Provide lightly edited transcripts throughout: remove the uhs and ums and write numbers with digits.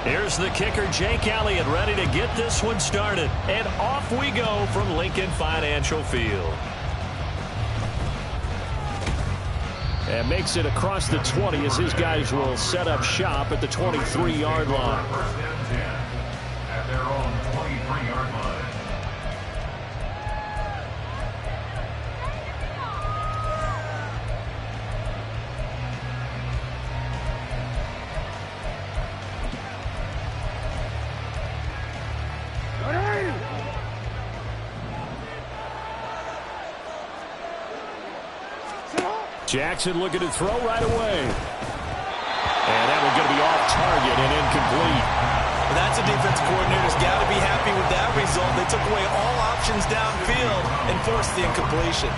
Here's the kicker, Jake Elliott, ready to get this one started. And off we go from Lincoln Financial Field. And makes it across the 20 as his guys will set up shop at the 23-yard line. At their own 23-yard line. Jackson looking to throw right away. And that one's going to be off target and incomplete. Well, that's a defense coordinator's got to be happy with that result. They took away all options downfield and forced the incompletion.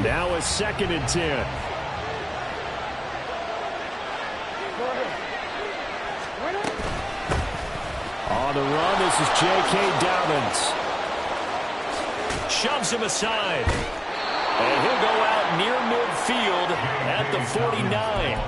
Now a 2nd and 10. On the run, this is J.K. Dobbins. Shoves him aside. And he'll go out near midfield at the 49.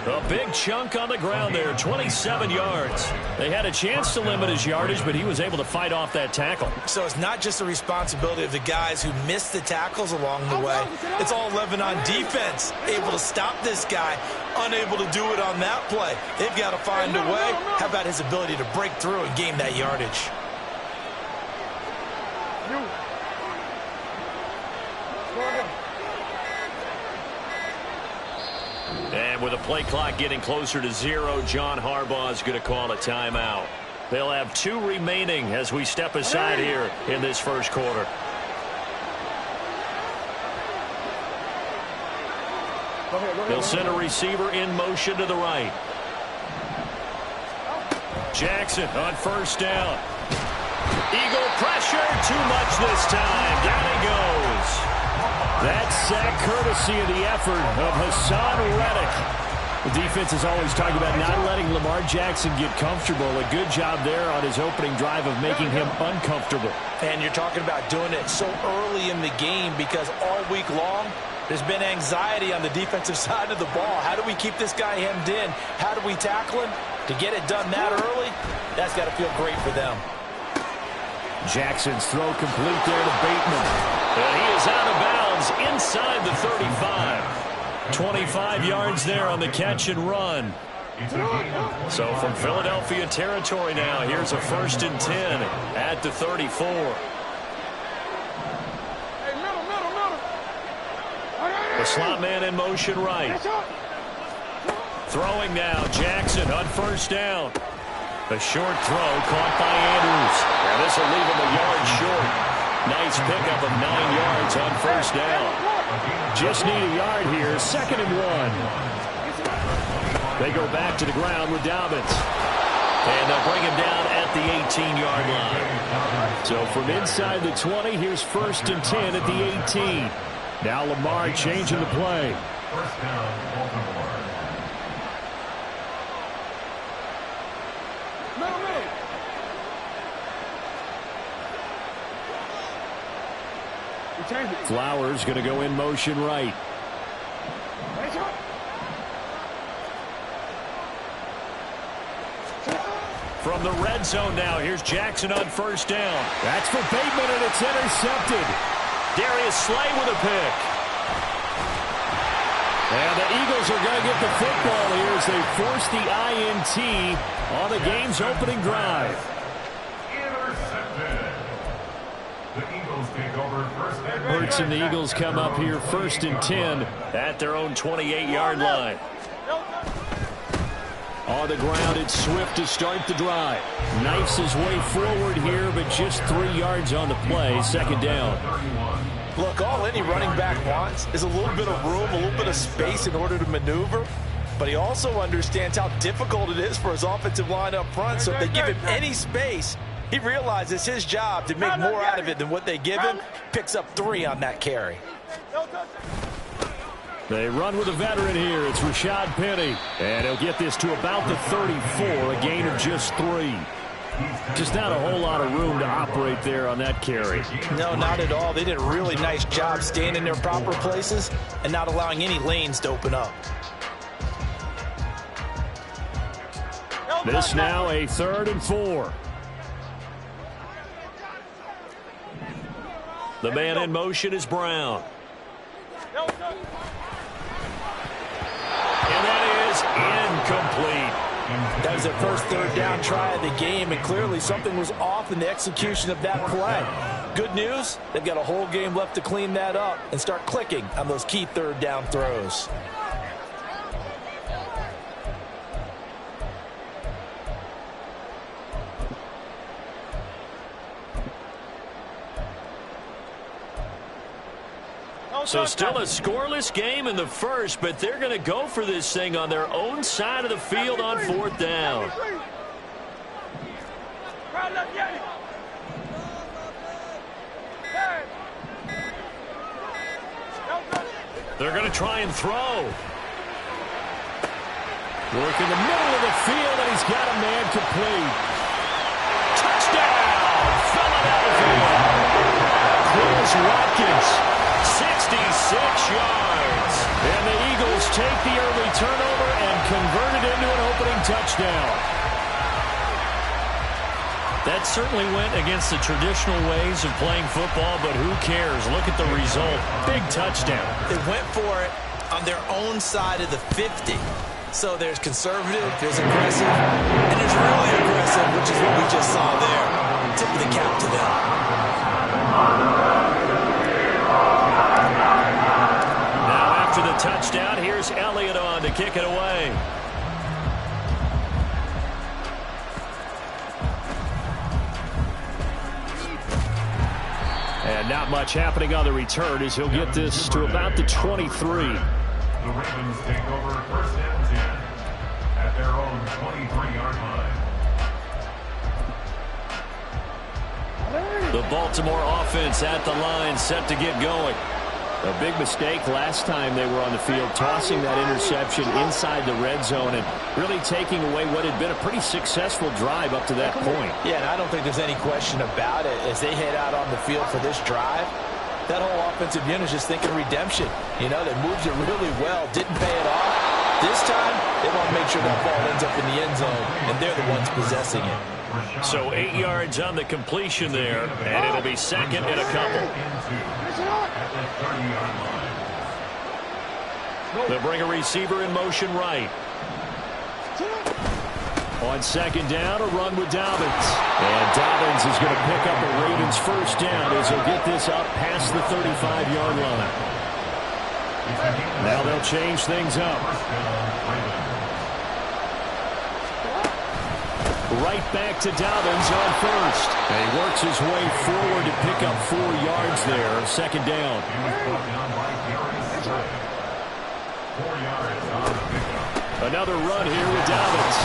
A big chunk on the ground there, 27 yards. They had a chance to limit his yardage, but he was able to fight off that tackle. So it's not just the responsibility of the guys who missed the tackles along the way. It's all 11 on defense, able to stop this guy, unable to do it on that play. They've got to find a way. How about his ability to break through and gain that yardage? And with the play clock getting closer to 0, John Harbaugh is going to call a timeout. They'll have 2 remaining as we step aside here in this first quarter. They'll send a receiver in motion to the right. Jackson on 1st down. Eagle pressure, too much this time. Down he goes. That sack courtesy of the effort of Hassan Reddick. The defense is always talking about not letting Lamar Jackson get comfortable. A good job there on his opening drive of making him uncomfortable. And you're talking about doing it so early in the game because all week long there's been anxiety on the defensive side of the ball. How do we keep this guy hemmed in? How do we tackle him? To get it done that early, that's got to feel great for them. Jackson's throw complete there to Bateman. And he is out of bounds inside the 35. 25 yards there on the catch and run. So from Philadelphia territory now, here's a 1st and 10 at the 34. The slot man in motion right. Throwing now, Jackson on 1st down. A short throw caught by Andrews. And this will leave him a yard short. Nice pickup of 9 yards on 1st down. Just need a yard here, 2nd and 1. They go back to the ground with Dobbins. And they'll bring him down at the 18-yard line. So from inside the 20, here's 1st and 10 at the 18. Now Lamar changing the play. 1st down, Baltimore. Flowers going to go in motion right. From the red zone now, here's Jackson on 1st down. That's for Bateman, and it's intercepted. Darius Slay with a pick. And the Eagles are going to get the football here as they force the INT on the game's opening drive. Intercepted. The Eagles take over 1st and 10. Hurts and the Eagles come up here 1st and 10 at their own 28-yard line. On the ground, it's Swift to start the drive. Knifes his way forward here, but just 3 yards on the play. 2nd down. Look, all any running back wants is a little bit of room, a little bit of space in order to maneuver. But he also understands how difficult it is for his offensive line up front. So if they give him any space, he realizes it's his job to make more out of it than what they give him. Picks up 3 on that carry. They run with a veteran here. It's Rashad Penny. And he'll get this to about the 34, a gain of just 3. Just not a whole lot of room to operate there on that carry. No, not at all. They did a really nice job staying in their proper places and not allowing any lanes to open up. This now a 3rd and 4. The man in motion is Brown. And that is incomplete. That was their first 3rd down try of the game, and clearly something was off in the execution of that play. Good news, they've got a whole game left to clean that up and start clicking on those key 3rd down throws. So still a scoreless game in the first, but they're going to go for this thing on their own side of the field on 4th down. They're going to try and throw. Work in the middle of the field, and he's got a man complete. Touchdown, Philadelphia. Chris Watkins. 66 yards. And the Eagles take the early turnover and convert it into an opening touchdown. That certainly went against the traditional ways of playing football, but who cares? Look at the result. Big touchdown. They went for it on their own side of the 50. So there's conservative, there's aggressive, and there's really aggressive, which is what we just saw there. Tip of the cap to them. After the touchdown, here's Elliott on to kick it away. And not much happening on the return as he'll get this to about the 23. The Ravens take over 1st and 10 at their own 23-yard line. The Baltimore offense at the line, set to get going. A big mistake last time they were on the field, tossing that interception inside the red zone and really taking away what had been a pretty successful drive up to that point. Yeah, and I don't think there's any question about it. As they head out on the field for this drive, that whole offensive unit is just thinking redemption. You know, they moved it really well, didn't pay it off. This time, they want to make sure that ball ends up in the end zone, and they're the ones possessing it. So 8 yards on the completion there, and it'll be 2nd and a couple. They'll bring a receiver in motion right. On 2nd down, a run with Dobbins. And Dobbins is going to pick up a Ravens 1st down as he'll get this up past the 35-yard line. Now they'll change things up. Right back to Dobbins on 1st. And he works his way forward to pick up 4 yards there. 2nd down. Another run here with Dobbins.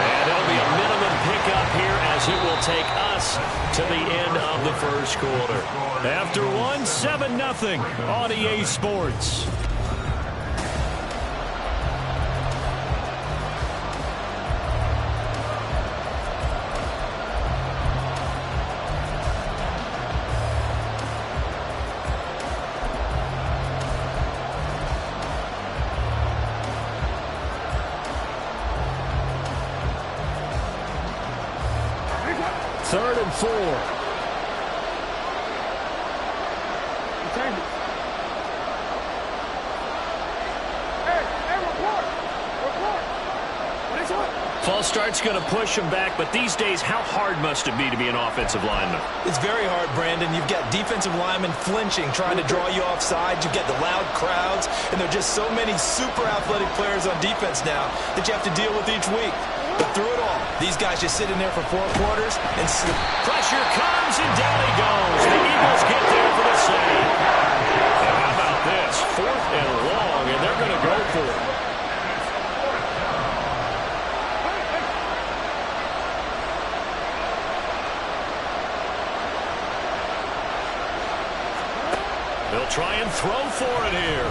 And it'll be a minimum pickup here as it will take us to the end of the first quarter. After one, 7-0 on EA Sports. Third and 4. False start's going to push him back, but these days, how hard must it be to be an offensive lineman? It's very hard, Brandon. You've got defensive linemen flinching, trying to draw you offside. You've got the loud crowds, and there are just so many super athletic players on defense now that you have to deal with each week. But through it all, these guys just sit in there for 4 quarters and pressure comes, and down he goes. The Eagles get there for the save. And how about this? 4th and long, and they're going to go for it. They'll try and throw for it here.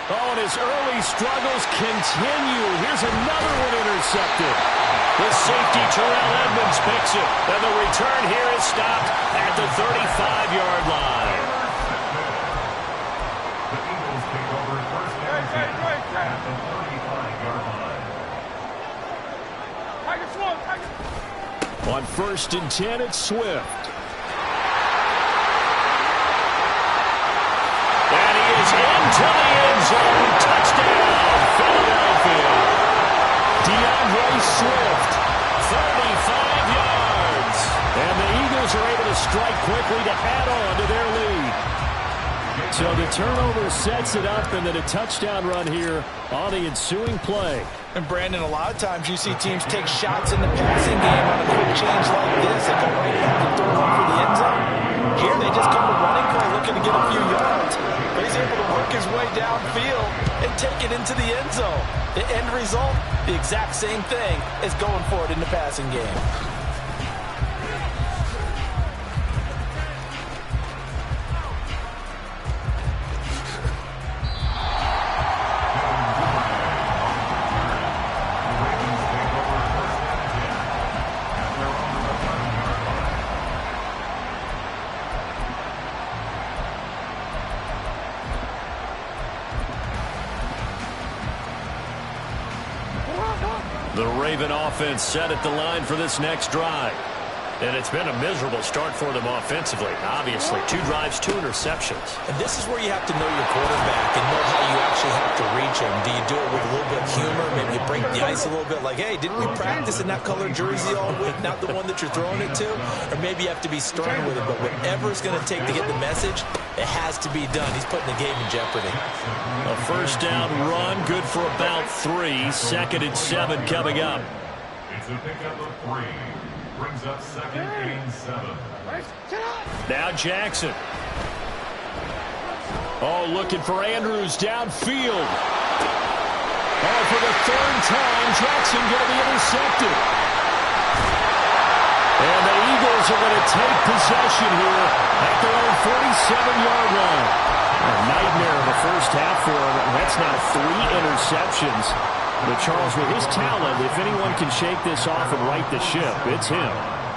Oh, and his early struggles continue. Here's another one intercepted. The safety, Terrell Edmonds, picks it. And the return here is stopped at the 35-yard line. The Eagles take over first and 10 at the 35-yard line. On first and 10, it's Swift. And he is into the end zone. Touchdown, Philadelphia. DeAndre Swift, 35 yards. And the Eagles are able to strike quickly to add on to their lead. So the turnover sets it up, and then a touchdown run here on the ensuing play. And Brandon, a lot of times you see teams take shots in the passing game on a quick change like this and go right back and throw it over the end zone. Here they just come to running play looking to get a few yards. But he's able to work his way downfield and take it into the end zone. The end result, the exact same thing as going for it in the passing game. The Raven offense set at the line for this next drive. And it's been a miserable start for them offensively. Obviously, 2 drives, 2 interceptions. And this is where you have to know your quarterback and know how you actually have to reach him. Do you do it with a little bit of humor? Maybe you break the ice a little bit like, hey, didn't we practice in that color jersey all week, not the one that you're throwing it to? Or maybe you have to be stern with it. But whatever it's going to take to get the message, it has to be done. He's putting the game in jeopardy. A first down run, good for about 3. Second and 7 coming up. It's a pickup of 3. Brings up second and 7. Now Jackson. Oh, looking for Andrews downfield. Oh, for the 3rd time, Jackson going to be intercepted. And the Eagles are going to take possession here at their own 47-yard line. A nightmare of the first half for him. That's now 3 interceptions. But Charles, with his talent, if anyone can shake this off and right the ship, it's him.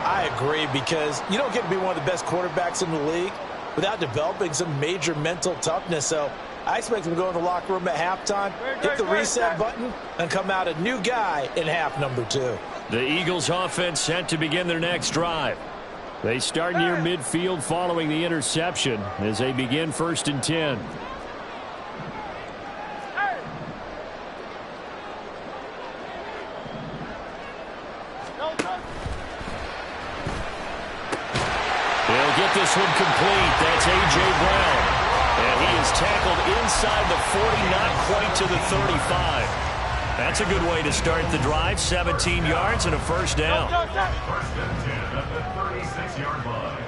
I agree, because you don't get to be one of the best quarterbacks in the league without developing some major mental toughness. So I expect him to go in the locker room at halftime, hit the reset button, and come out a new guy in half number 2. The Eagles offense set to begin their next drive. They start near midfield following the interception as they begin first and 10. He'll get this one complete. That's A.J. Brown. And he is tackled inside the 40, not quite to the 35. That's a good way to start the drive. 17 yards and a first down. First and 10 at the 36-yard line.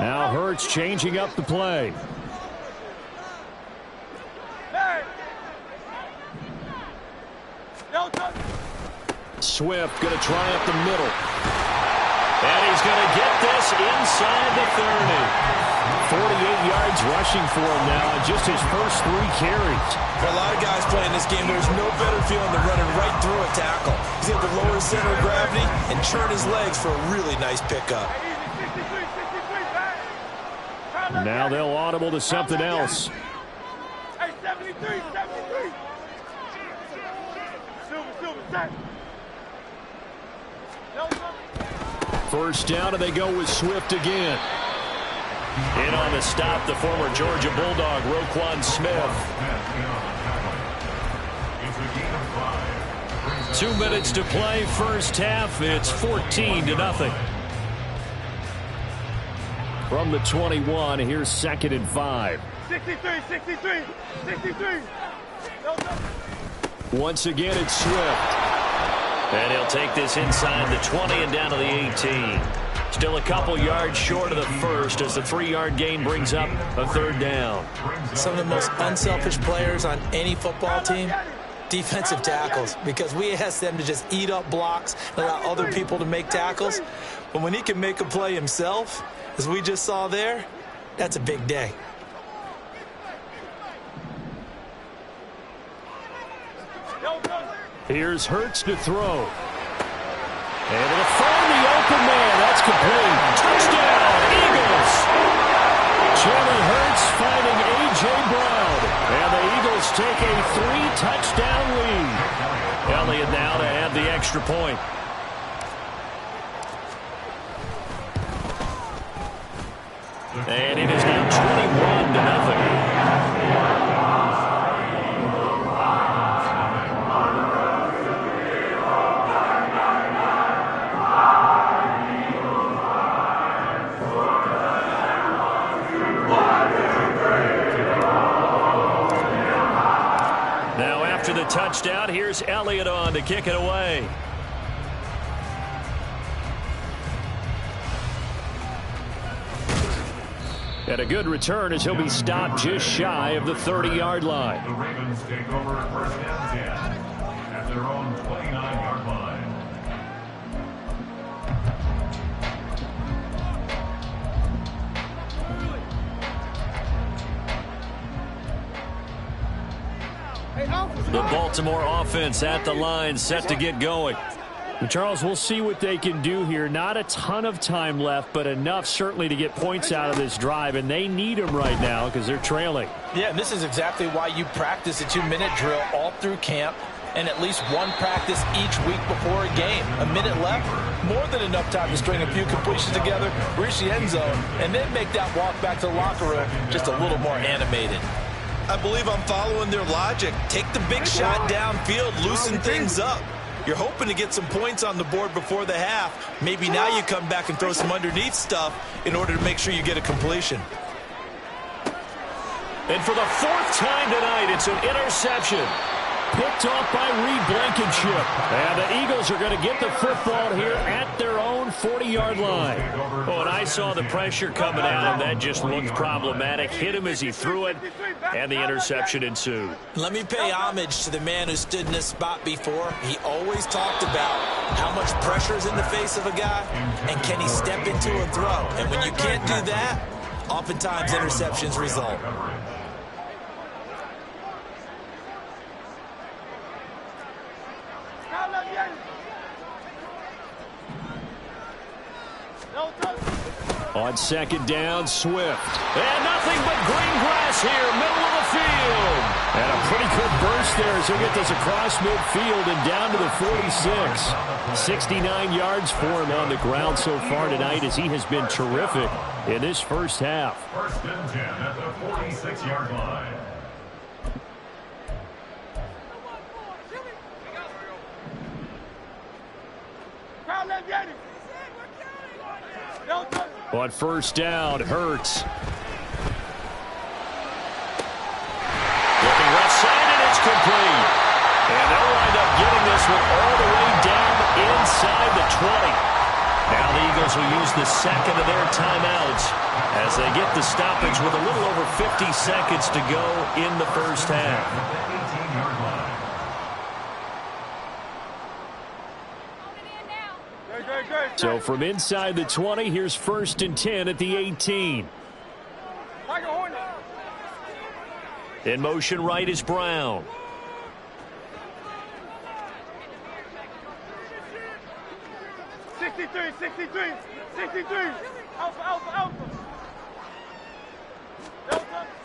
Now Hurts changing up the play. Swift going to try up the middle. And he's going to get this inside the 30. 48 yards rushing for him now on just his first 3 carries. For a lot of guys playing this game, there's no better feeling than running right through a tackle. He's able to lower his center of gravity and churn his legs for a really nice pickup. Now they'll audible to something else. Hey, 73. First down, and they go with Swift again. In on the stop, the former Georgia Bulldog, Roquan Smith. 2 minutes to play, first half. It's 14-0. From the 21, here's 2nd and 5. 63. Once again, it's Swift. And he'll take this inside the 20 and down to the 18. Still a couple yards short of the first as the 3-yard gain brings up a 3rd down. Some of the most unselfish players on any football team, defensive tackles, because we ask them to just eat up blocks and allow other people to make tackles. But when he can make a play himself, as we just saw there, that's a big day. Here's Hurts to throw. Able to find the open man. That's complete. Touchdown, Eagles. Jalen Hurts finding A.J. Brown. And the Eagles take a 3-touchdown lead. Elliott now to add the extra point. And it is now 21-0. Now after the touchdown, here's Elliott on to kick it away. And a good return as he'll be stopped just shy of the 30-yard line. The Ravens take over first and 10 at their own 29-yard line. The Baltimore offense at the line, set to get going. And Charles, we'll see what they can do here. Not a ton of time left, but enough certainly to get points out of this drive, and they need them right now because they're trailing. Yeah, and this is exactly why you practice a 2-minute drill all through camp and at least one practice each week before a game. A minute left, more than enough time to string a few completions together, reach the end zone, and then make that walk back to the locker room just a little more animated. I believe I'm following their logic. Take the big shot downfield, loosen things up. You're hoping to get some points on the board before the half. Maybe now you come back and throw some underneath stuff in order to make sure you get a completion. And for the 4th time tonight, it's an interception. Picked off by Reed Blankenship. And the Eagles are going to get the football here at their own 40-yard line. Oh, and I saw the pressure coming at him. That just looked problematic. Hit him as he threw it, and the interception ensued. Let me pay homage to the man who stood in this spot before. He always talked about how much pressure is in the face of a guy, and can he step into a throw. And when you can't do that, oftentimes interceptions result. On 2nd down, Swift. And nothing but green grass here, middle of the field. And a pretty good burst there as he'll get this across midfield and down to the 46. 69 yards for him on the ground so far tonight as he has been terrific in this first half. First and 10 at the 46-yard line. On 1st down, Hurts. Looking left side, and it's complete. And they'll wind up getting this one all the way down inside the 20. Now the Eagles will use the second of their timeouts as they get the stoppage with a little over 50 seconds to go in the first half. So from inside the 20, here's 1st and 10 at the 18. In motion right is Brown.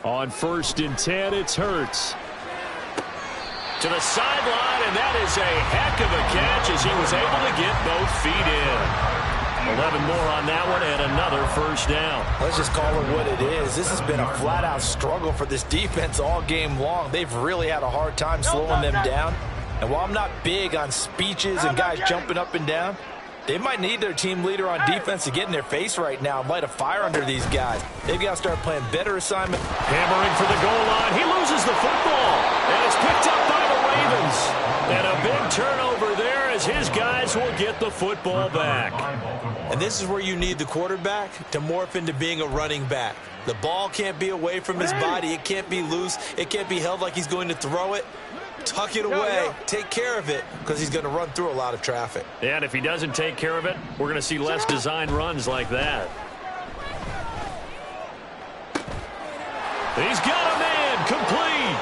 On 1st and 10, it's Hurts. To the sideline, and that is a heck of a catch as he was able to get both feet in. 11 more on that one and another first down. Let's just call it what it is. This has been a flat-out struggle for this defense all game long. They've really had a hard time slowing them down. And while I'm not big on speeches and guys jumping up and down, they might need their team leader on defense to get in their face right now and light a fire under these guys. They've got to start playing better assignment. Hammering for the goal line. He loses the football. And it's picked up by the Ravens. And a big turnover there as his guys will get the football back. And this is where you need the quarterback to morph into being a running back. The ball can't be away from his body. It can't be loose. It can't be held like he's going to throw it. Tuck it away, take care of it, because he's going to run through a lot of traffic. And if he doesn't take care of it, we're going to see less design runs like that. He's got a man complete.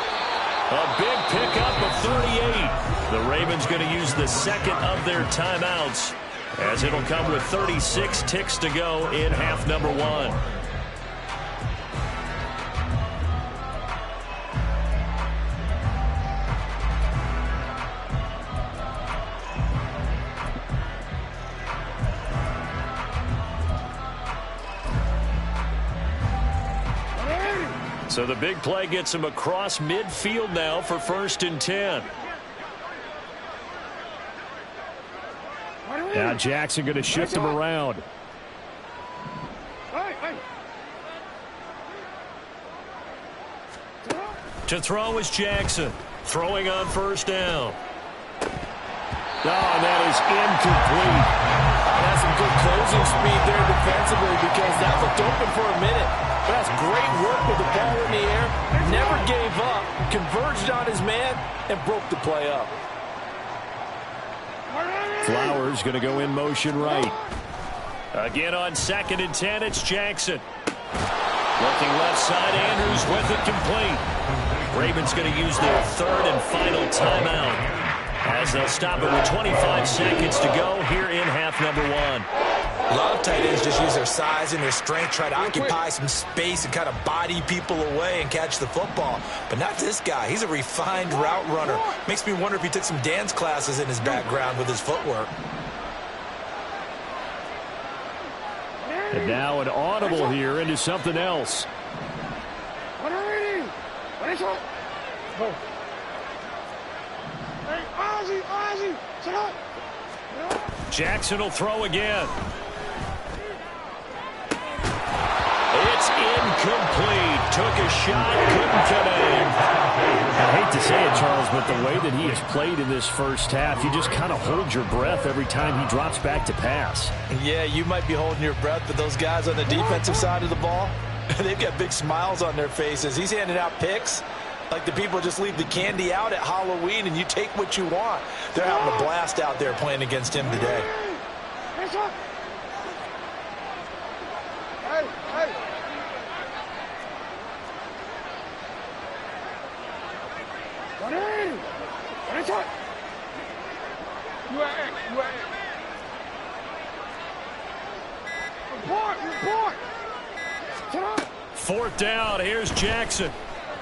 A big pickup of 38. The Ravens going to use the second of their timeouts, as it'll come with 36 ticks to go in half number 1. So the big play gets him across midfield now for 1st and 10. Now Jackson going to shift him around. To throw is Jackson. Throwing on 1st down. Oh, that is incomplete. That's some good closing speed there defensively, because that looked open for a minute. But that's great work with the ball in the air. Never gave up. Converged on his man and broke the play up. Flowers going to go in motion right. Again on 2nd and 10, it's Jackson. Looking left side, Andrews with it complete. Ravens going to use their 3rd and final timeout, as they'll stop it with 25 seconds to go here in half number 1. A lot of tight ends just use their size and their strength, try to occupy some space and kind of body people away and catch the football. But not this guy. He's a refined route runner. Makes me wonder if he took some dance classes in his background with his footwork. And now an audible here into something else. Jackson will throw again. It's incomplete. Took a shot, couldn't connect. I hate to say it, Charles, but the way that he has played in this first half, you just kind of hold your breath every time he drops back to pass. Yeah, you might be holding your breath, but those guys on the defensive side of the ball, they've got big smiles on their faces. He's handing out picks like the people just leave the candy out at Halloween and you take what you want. They're having a blast out there playing against him today. Fourth down, here's Jackson.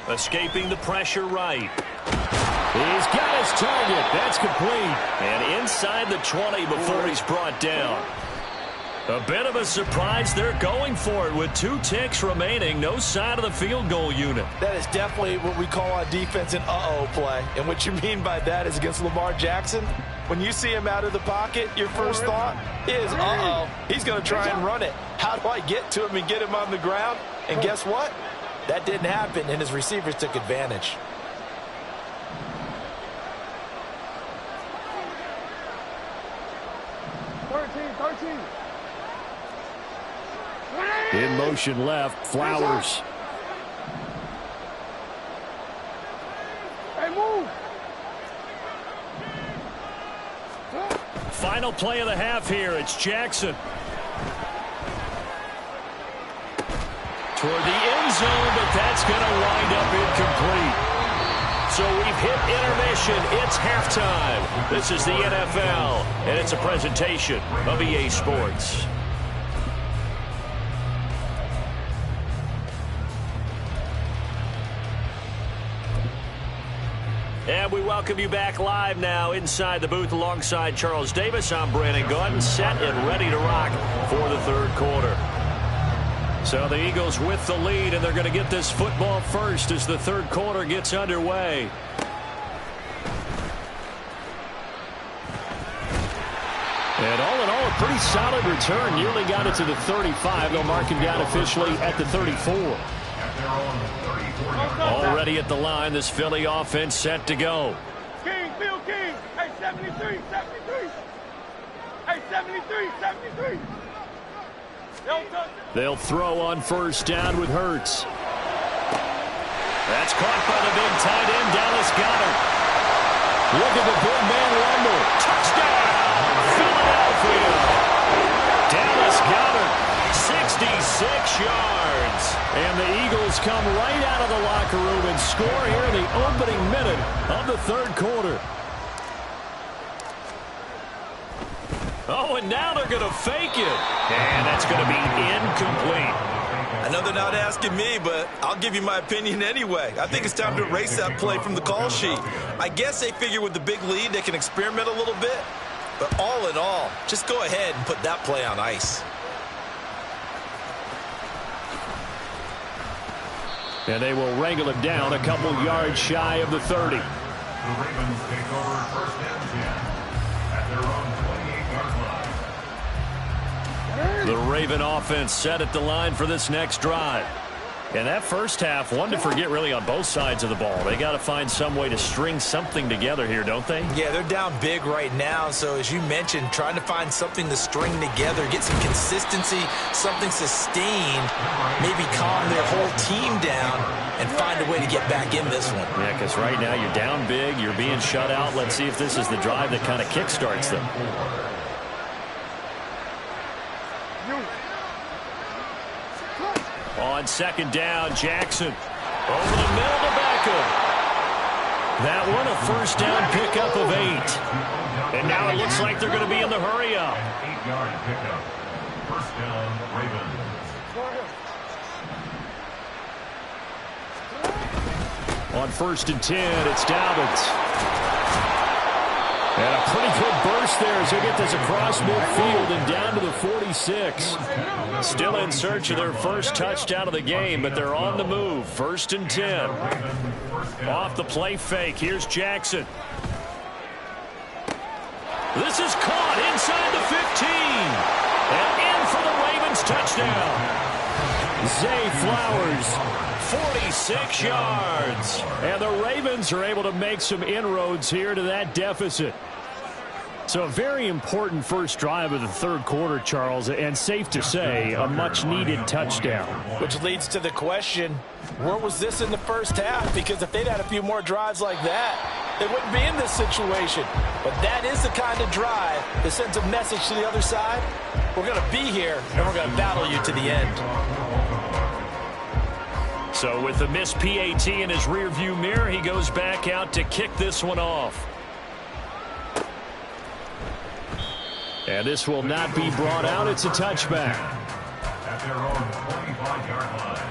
Escaping the pressure right. He's got his target. That's complete. And inside the 20 before he's brought down. A bit of a surprise. They're going for it with 2 ticks remaining. No sign of the field goal unit. That is definitely what we call on defense an uh-oh play. And what you mean by that is against Lamar Jackson, when you see him out of the pocket, your first thought is, uh-oh, he's going to try and run it. How do I get to him and get him on the ground? And guess what? That didn't happen, and his receivers took advantage. In motion left, Flowers. Hey, move. Final play of the half here. It's Jackson. Toward the end zone, but that's going to wind up incomplete. So we've hit intermission. It's halftime. This is the NFL, and it's a presentation of EA Sports. And we welcome you back live now inside the booth alongside Charles Davis. I'm Brandon Gordon, set and ready to rock for the third quarter. So the Eagles with the lead, and they're going to get this football first as the third quarter gets underway. And all in all, a pretty solid return. Nearly got it to the 35. They'll mark him down officially at the 34. Already at the line, this Philly offense set to go. King, Bill King. Hey, 73, 73. Hey, 73, 73. They'll throw on first down with Hurts. That's caught by the big tight end, Dallas Goedert. Look at the big man rumble. Touchdown, Philadelphia. Dallas Goedert, 66 yards. And the Eagles come right out of the locker room and score here in the opening minute of the third quarter. Oh, and now they're going to fake it. And that's going to be incomplete. I know they're not asking me, but I'll give you my opinion anyway. I think it's time to erase that play from the call sheet. I guess they figure with the big lead they can experiment a little bit. But all in all, just go ahead and put that play on ice. And they will wrangle it down a couple yards shy of the 30. The Ravens take over first and 10 at their own 28-yard line. The Raven offense set at the line for this next drive. And that first half, one to forget really on both sides of the ball. They got to find some way to string something together here, don't they? Yeah, they're down big right now. So as you mentioned, trying to find something to string together, get some consistency, something sustained, maybe calm their whole team down and find a way to get back in this one. Yeah, because right now you're down big, you're being shut out. Let's see if this is the drive that kind of kickstarts them. On second down, Jackson over the middle to Beckham. That one a first down pickup of 8. And now it looks like they're going to be in the hurry up. 8-yard pickup. First down, Ravens. On first and 10, it's Dobbins. And a pretty good burst there as they get this across midfield and down to the 46. Still in search of their first touchdown of the game, but they're on the move. First and 10. Off the play fake. Here's Jackson. This is caught inside the 15. And in for the Ravens touchdown. Zay Flowers, 46 yards. And the Ravens are able to make some inroads here to that deficit. So a very important first drive of the third quarter, Charles, and safe to say, a much-needed touchdown. Which leads to the question, where was this in the first half? Because if they'd had a few more drives like that, they wouldn't be in this situation. But that is the kind of drive that sends a message to the other side. We're going to be here, and we're going to battle you to the end. So with the missed PAT in his rearview mirror, he goes back out to kick this one off. And this will not be brought out. It's a touchback. At their own 25-yard line.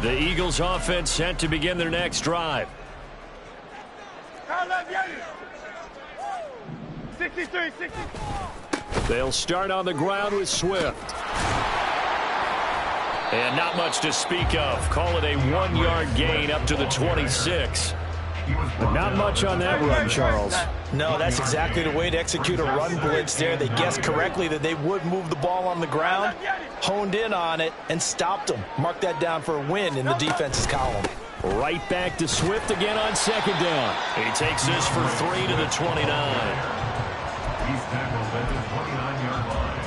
The Eagles offense set to begin their next drive. 63, 60. They'll start on the ground with Swift. And not much to speak of. Call it a 1-yard gain up to the 26. But not much on that run, Charles. No, that's exactly the way to execute a run blitz there. They guessed correctly that they would move the ball on the ground, honed in on it, and stopped them. Mark that down for a win in the defense's column. Right back to Swift again on second down. He takes this for 3 to the 29. He's tackled at the 29-yard line.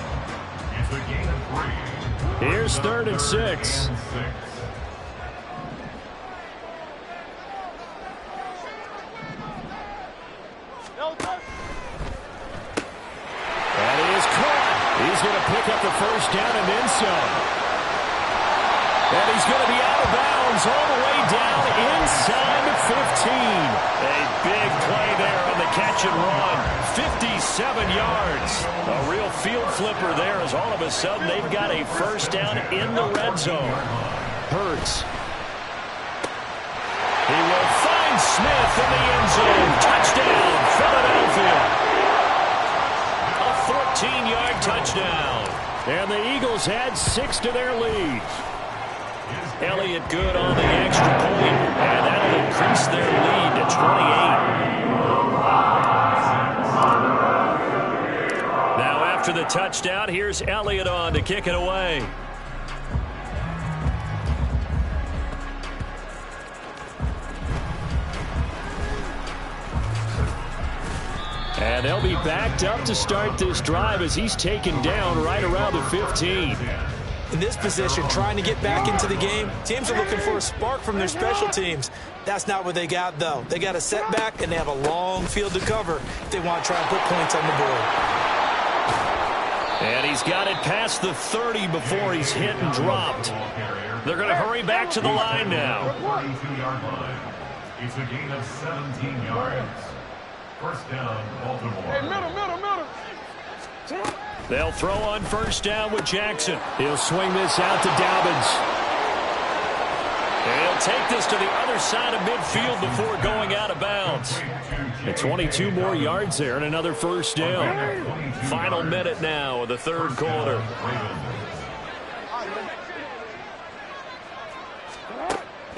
It's a gain of 3. Here's 3rd and 6. And he is caught. He's going to pick up the first down and then some. And he's going to be out of bounds all the way down inside the 15. A big play there on the catch and run. 57 yards. A real field flipper there as all of a sudden they've got a first down in the red zone. Hurts. He will find Smith in the end zone. Touchdown, Philadelphia. A 14-yard touchdown. And the Eagles add 6 to their lead. Elliott good on the extra point, and that'll increase their lead to 28. Now after the touchdown, here's Elliott on to kick it away. And they'll be backed up to start this drive as he's taken down right around the 15. In this position, trying to get back into the game, teams are looking for a spark from their special teams. That's not what they got, though. They got a setback, and they have a long field to cover if they want to try and put points on the board. And he's got it past the 30 before he's hit and dropped. They're going to hurry back to the line now. 42-yard line. It's a gain of 17 yards. First down, Baltimore. Hey, middle. They'll throw on first down with Jackson. He'll swing this out to Dobbins. And he'll take this to the other side of midfield before going out of bounds. And 22 more yards there and another first down. Final minute now of the third quarter.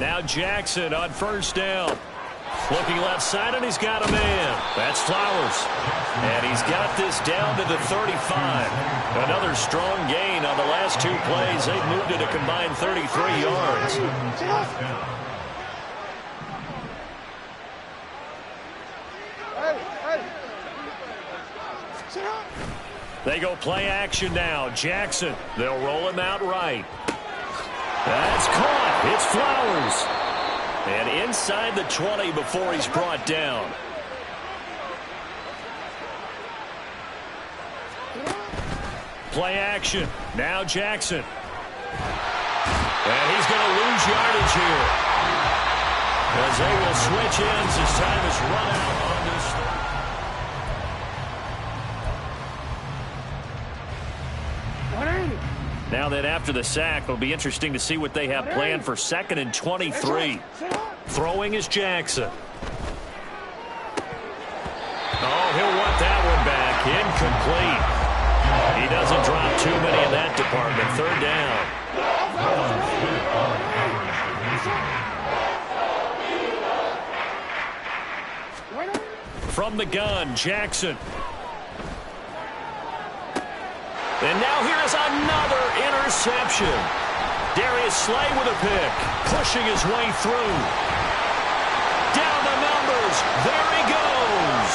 Now Jackson on first down. Looking left side, and he's got a man. That's Flowers. And he's got this down to the 35. Another strong gain on the last two plays. They've moved it a combined 33 yards. They go play action now. Jackson, they'll roll him out right. That's caught. It's Flowers. And inside the 20 before he's brought down. Play action. Now Jackson. And he's going to lose yardage here. As they will switch ends as time is run out on this. Now that after the sack, it'll be interesting to see what they have planned for 2nd and 23. Throwing is Jackson. Oh, he'll want that one back. Incomplete. He doesn't drop too many in that department. Third down. From the gun, Jackson. And now here is another interception. Darius Slay with a pick, pushing his way through. Down the numbers. There he goes.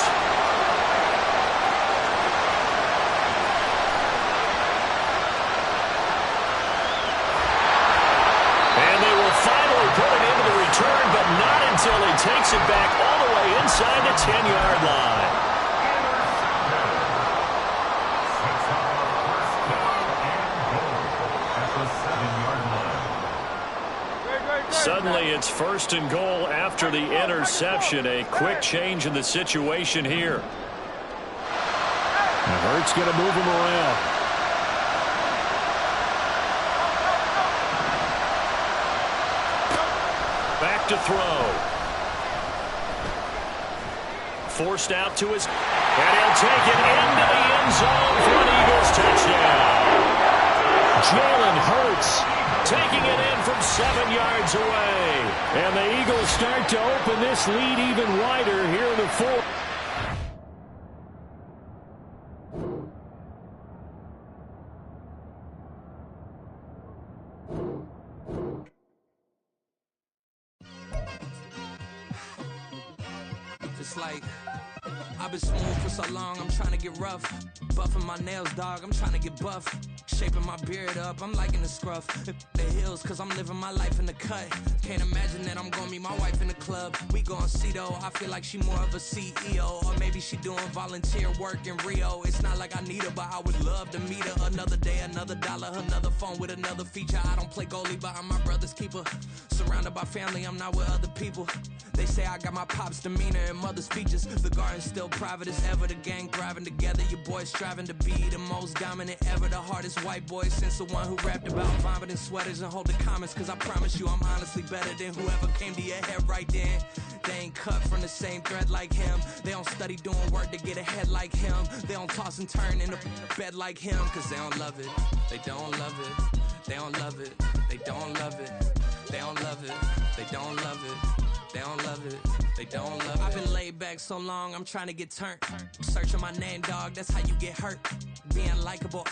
And they will finally put it into the return, but not until he takes it back all the way inside the 10-yard line. Suddenly it's 1st and goal after the interception. A quick change in the situation here. And Hurts going to move him around. Back to throw. Forced out to his... And he'll take it into the end zone for an Eagles touchdown. Jalen Hurts taking it in from 7 yards away. And the Eagles start to open this lead even wider here in the fourth. It's like I've been smooth for so long, I'm trying to get rough. Buffing my nails, dog, I'm trying to get buff. Shaping my beard up, I'm liking the scruff. The hills, cause I'm living my life in the cut. Can't imagine that I'm gonna meet my wife in the club. We gon' see though, I feel like she more of a CEO. Or maybe she doing volunteer work in Rio. It's not like I need her, but I would love to meet her. Another day, another dollar, another phone with another feature. I don't play goalie, but I'm my brother's keeper. Surrounded by family, I'm not with other people. They say I got my pop's demeanor and mother's features. The garden's still private as ever. The gang thriving together. Your boys striving to be the most dominant ever. The hardest white boy since the one who rapped about vomiting sweaters and holding comments. Cause I promise you I'm honestly better than whoever came to your head right then. They ain't cut from the same thread like him. They don't study doing work to get ahead like him. They don't toss and turn in a bed like him. Cause they don't love it. They don't love it. They don't love it. They don't love it. They don't love it. They don't love it. They don't love it. They don't love it. I've been laid back so long, I'm trying to get turned. Searching my name, dog, that's how you get hurt. Being likable.